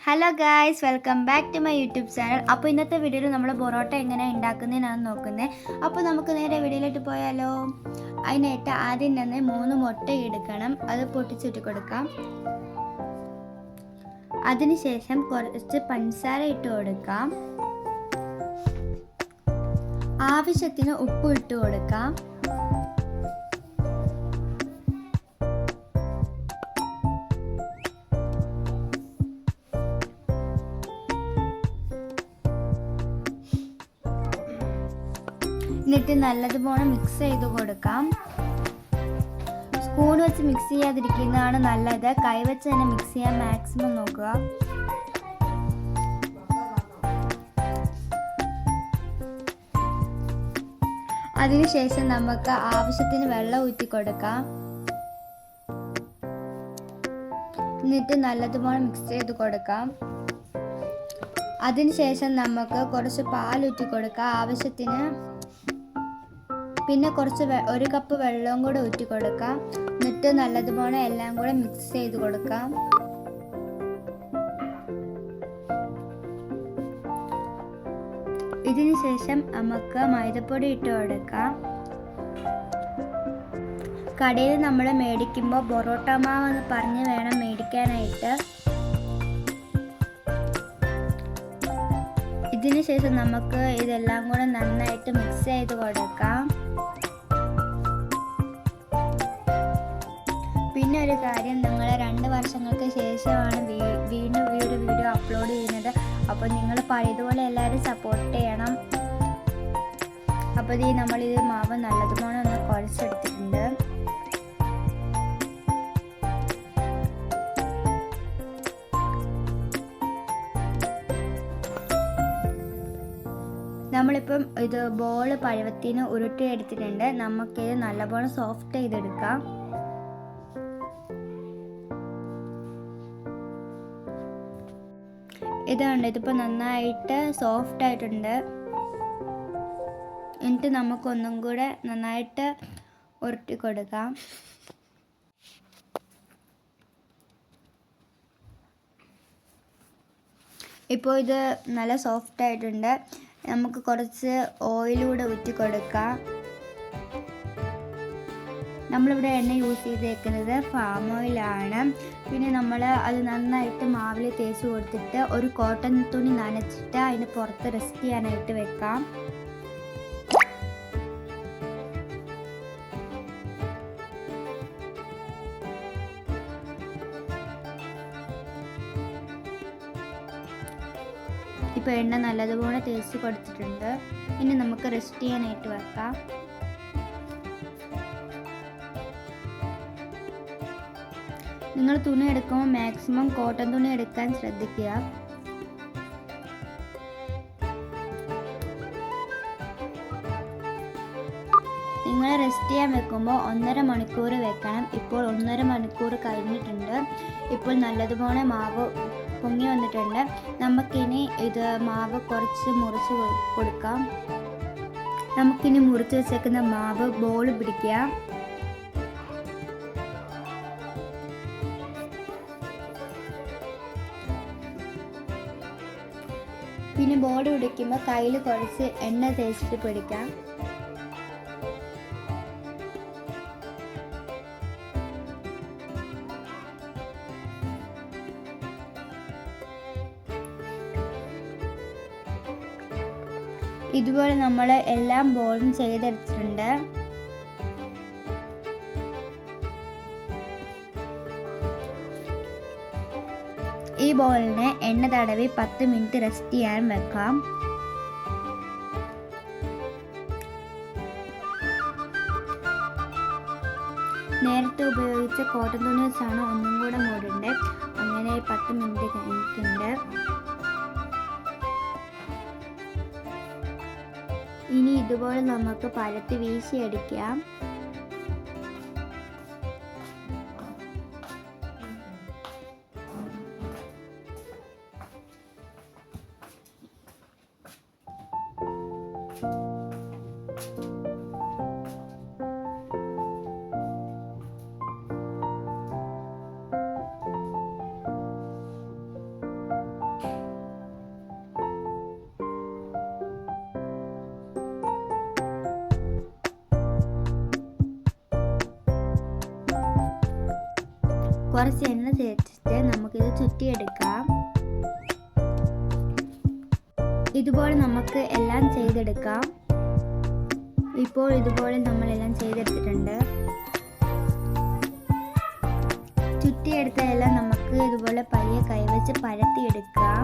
Hello guys, welcome back to my YouTube channel. അപ്പോൾ ഇന്നത്തെ വീഡിയോയിൽ നമ്മൾ പൊറോട്ട എങ്ങനെ ഉണ്ടാക്കുന്നതിനാണ് നോക്കുന്നത്. അപ്പോൾ നമുക്ക് നേരെ വീഡിയോയിലോട്ട് പോയാലോ. അതിനായിട്ട് ആദ്യം തന്നെ 3 മുട്ട എടുക്കണം, അത് പൊട്ടിച്ചിട്ട് കൊടുക്കാം. അതിനുശേഷം കുറച്ച് പഞ്ചസാര ഇട്ട് കൊടുക്കാം. ആവശ്യത്തിന് ഉപ്പ് ഇട്ട് കൊടുക്കാം. എന്നിട്ട് നല്ലതുപോലെ മിക്സ് ചെയ്ത് കൊടുക്കാം. സ്പൂൺ വെച്ച് മിക്സ് ചെയ്യാതിരിക്കുന്നതാണ് നല്ലത്. കൈവച്ച് തന്നെ മിക്സ് ചെയ്യാൻ മാക്സിമം നോക്കുക. അതിനുശേഷം നമുക്ക് ആവശ്യത്തിന് വെള്ളം ഊറ്റി കൊടുക്കാം. എന്നിട്ട് നല്ലതുപോലെ മിക്സ് ചെയ്ത് കൊടുക്കാം. അതിനുശേഷം നമുക്ക് കുറച്ച് പാലൂറ്റി കൊടുക്കാം ആവശ്യത്തിന്. പിന്നെ ഒരു കപ്പ് വെള്ളവും കൂടെ ഊറ്റി കൊടുക്കാം. എന്നിട്ട് നല്ലതുപോലെ എല്ലാം കൂടെ മിക്സ് ചെയ്ത് കൊടുക്കാം. ഇതിന് ശേഷം നമുക്ക് മൈദപ്പൊടി ഇട്ട് കൊടുക്കാം. കടയിൽ നമ്മൾ മേടിക്കുമ്പോൾ പൊറോട്ട മാവ് എന്ന് പറഞ്ഞ് വേണം മേടിക്കാനായിട്ട്. ഇതിന് ശേഷം നമുക്ക് ഇതെല്ലാം കൂടെ നന്നായിട്ട് മിക്സ് ചെയ്ത് കൊടുക്കാം. പിന്നെ ഒരു കാര്യം, നിങ്ങൾ 2 വർഷങ്ങൾക്ക് ശേഷമാണ് വീണ്ടും ഈ ഒരു വീഡിയോ അപ്ലോഡ് ചെയ്യുന്നത്. അപ്പോൾ നിങ്ങൾ പഴയതുപോലെ എല്ലാവരും സപ്പോർട്ട് ചെയ്യണം. അപ്പോൾ നമ്മളിത് മാവ് നല്ലതുപോലെ ഒന്ന് കുഴച്ചെടുത്തിട്ടുണ്ട്. നമ്മളിപ്പം ഇത് ബോൾ പഴവത്തിന് ഉരുട്ടി എടുത്തിട്ടുണ്ട്. നമുക്കിത് നല്ലപോലെ സോഫ്റ്റ് ചെയ്തെടുക്കാം. ഇതുണ്ട്, ഇതിപ്പോൾ നന്നായിട്ട് സോഫ്റ്റ് ആയിട്ടുണ്ട്. എന്നിട്ട് നമുക്കൊന്നും കൂടെ നന്നായിട്ട് ഉരുട്ടി കൊടുക്കാം. ഇപ്പോൾ ഇത് നല്ല സോഫ്റ്റ് ആയിട്ടുണ്ട്. നമുക്ക് കുറച്ച് ഓയിലൂടെ ഊറ്റി കൊടുക്കാം. നമ്മളിവിടെ എണ്ണ യൂസ് ചെയ്തേക്കുന്നത് പാം ഓയിലാണ്. പിന്നെ നമ്മൾ അത് നന്നായിട്ട് മാവിൽ തേച്ച് കൊടുത്തിട്ട് ഒരു കോട്ടൺ തുണി നനച്ചിട്ട് അതിന് പുറത്ത് റെസ്റ്റ് ചെയ്യാനായിട്ട് വെക്കാം. ഇപ്പോൾ എണ്ണ നല്ലതുപോലെ തേച്ച് കൊടുത്തിട്ടുണ്ട്. ഇനി നമുക്ക് റെസ്റ്റ് ചെയ്യാനായിട്ട് വെക്കാം. നിങ്ങൾ തുണി എടുക്കുമ്പോൾ മാക്സിമം കോട്ടൺ തുണി എടുക്കാൻ ശ്രദ്ധിക്കുക. നിങ്ങൾ റെസ്റ്റ് ചെയ്യാൻ വെക്കുമ്പോൾ 1.5 മണിക്കൂർ വെക്കണം. ഇപ്പോൾ 1.5 മണിക്കൂർ കഴിഞ്ഞിട്ടുണ്ട്. ഇപ്പോൾ നല്ലതുപോലെ മാവ് പൊങ്ങി വന്നിട്ടുണ്ട്. നമുക്കിനി ഇത് മാവ് കുറച്ച് മുറിച്ച് കൊടുക്കാം. നമുക്കിനി മുറിച്ച് വെച്ചേക്കുന്ന മാവ് ബോൾ പിടിക്കുക. പിന്നെ ബോൾ പിടിക്കുമ്പോൾ കയ്യിൽ കുറച്ച് എണ്ണ തേച്ചിട്ട് പിടിക്കാം. ഇതുപോലെ നമ്മൾ എല്ലാം ബോളും ചെയ്തെടുത്തിട്ടുണ്ട്. ഈ ബോളിനെ എണ്ണ തടവി 10 മിനിറ്റ് റെസ്റ്റ് ചെയ്യാൻ വെക്കാം. നേരത്തെ ഉപയോഗിച്ച കോട്ടൺ തുണി വെച്ചാണ് ഒന്നും കൂടെ മൂടേണ്ടത്. അങ്ങനെ 10 മിനിറ്റ് കഴിഞ്ഞിട്ടുണ്ട്. ഇനി ഇതുപോലെ നമുക്ക് പരത്തി വീശിയടിക്കാം. കുറച്ച് എണ്ണ തേച്ചിട്ട് നമുക്കിത് ചുറ്റിയെടുക്കാം. ഇതുപോലെ നമുക്ക് എല്ലാം ചെയ്തെടുക്കാം. ഇപ്പോൾ ഇതുപോലെ നമ്മളെല്ലാം ചെയ്തെടുത്തിട്ടുണ്ട്. ചുറ്റിയെടുത്ത എല്ലാം നമുക്ക് ഇതുപോലെ പയ്യെ കൈവച്ച് പരത്തിയെടുക്കാം.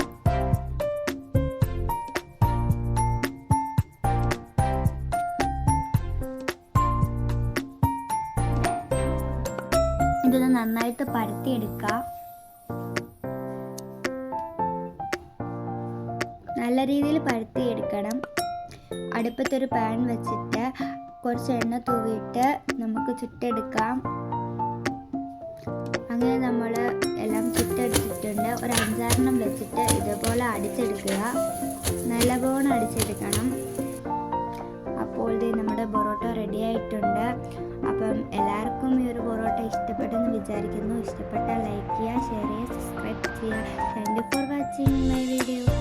ഇതൊന്ന് നന്നായിട്ട് പരത്തിയെടുക്കാം. നല്ല രീതിയിൽ പരത്തിയെടുക്കണം. അടുപ്പത്തൊരു പാൻ വെച്ചിട്ട് കുറച്ച് എണ്ണ തൂവിയിട്ട് നമുക്ക് ചുട്ടെടുക്കാം. അങ്ങനെ നമ്മൾ എല്ലാം ചുട്ടെടുത്തിട്ടുണ്ട്. ഒരു 5-6 വെച്ചിട്ട് ഇതുപോലെ അടിച്ചെടുക്കുക. നല്ലപോലെ അടിച്ചെടുക്കണം. അപ്പോൾ നമ്മുടെ പൊറോട്ട റെഡി ആയിട്ടുണ്ട്. അപ്പം എല്ലാവർക്കും ഈ ഒരു പൊറോട്ട ഇഷ്ടപ്പെട്ടെന്ന് വിചാരിക്കുന്നു. ഇഷ്ടപ്പെട്ടാൽ ലൈക്ക് ചെയ്യുക, ഷെയർ ചെയ്യുക, സബ്സ്ക്രൈബ് ചെയ്യുക. Thank you for watching my video.